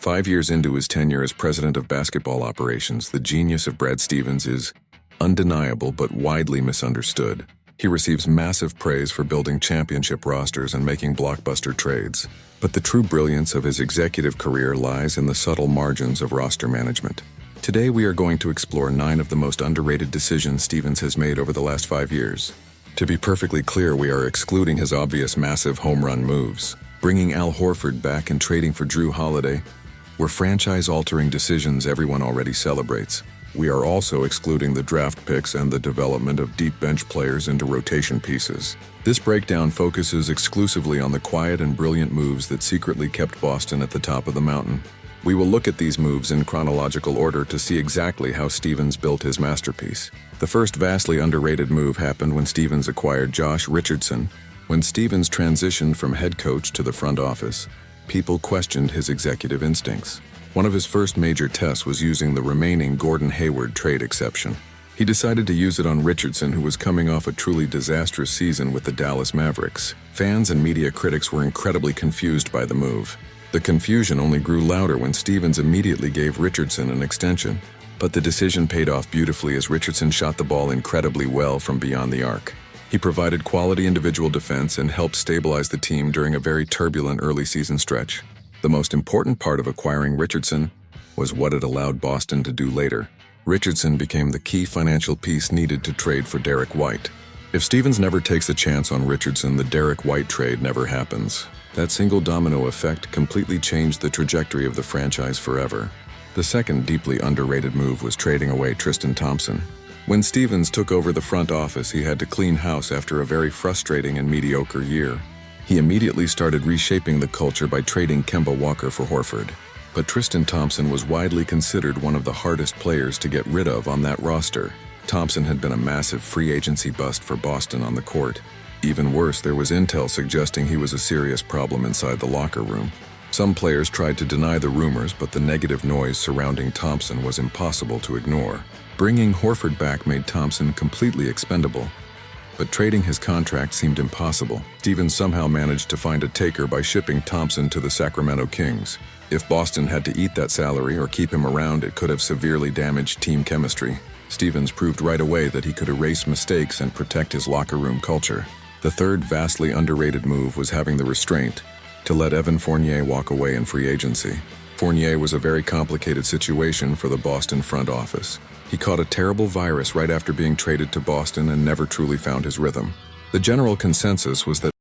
5 years into his tenure as president of basketball operations, the genius of Brad Stevens is undeniable but widely misunderstood. He receives massive praise for building championship rosters and making blockbuster trades. But the true brilliance of his executive career lies in the subtle margins of roster management. Today we are going to explore 9 of the most underrated decisions Stevens has made over the last 5 years. To be perfectly clear, we are excluding his obvious massive home run moves. Bringing Al Horford back and trading for Drew Holiday were franchise-altering decisions everyone already celebrates. We are also excluding the draft picks and the development of deep bench players into rotation pieces. This breakdown focuses exclusively on the quiet and brilliant moves that secretly kept Boston at the top of the mountain. We will look at these moves in chronological order to see exactly how Stevens built his masterpiece. The first vastly underrated move happened when Stevens acquired Josh Richardson. When Stevens transitioned from head coach to the front office, people questioned his executive instincts. One of his first major tests was using the remaining Gordon Hayward trade exception. He decided to use it on Richardson, who was coming off a truly disastrous season with the Dallas Mavericks. Fans and media critics were incredibly confused by the move. The confusion only grew louder when Stevens immediately gave Richardson an extension. But the decision paid off beautifully as Richardson shot the ball incredibly well from beyond the arc. He provided quality individual defense and helped stabilize the team during a very turbulent early season stretch. The most important part of acquiring Richardson was what it allowed Boston to do later. Richardson became the key financial piece needed to trade for Derek White. If Stevens never takes a chance on Richardson, the Derek White trade never happens. That single domino effect completely changed the trajectory of the franchise forever. The second deeply underrated move was trading away Tristan Thompson. When Stevens took over the front office, he had to clean house after a very frustrating and mediocre year. He immediately started reshaping the culture by trading Kemba Walker for Horford. But Tristan Thompson was widely considered one of the hardest players to get rid of on that roster. Thompson had been a massive free agency bust for Boston on the court. Even worse, there was intel suggesting he was a serious problem inside the locker room. Some players tried to deny the rumors, but the negative noise surrounding Thompson was impossible to ignore. Bringing Horford back made Thompson completely expendable. But trading his contract seemed impossible. Stevens somehow managed to find a taker by shipping Thompson to the Sacramento Kings. If Boston had to eat that salary or keep him around, it could have severely damaged team chemistry. Stevens proved right away that he could erase mistakes and protect his locker room culture. The third vastly underrated move was having the restraint to let Evan Fournier walk away in free agency. Fournier was a very complicated situation for the Boston front office. He caught a terrible virus right after being traded to Boston and never truly found his rhythm. The general consensus was that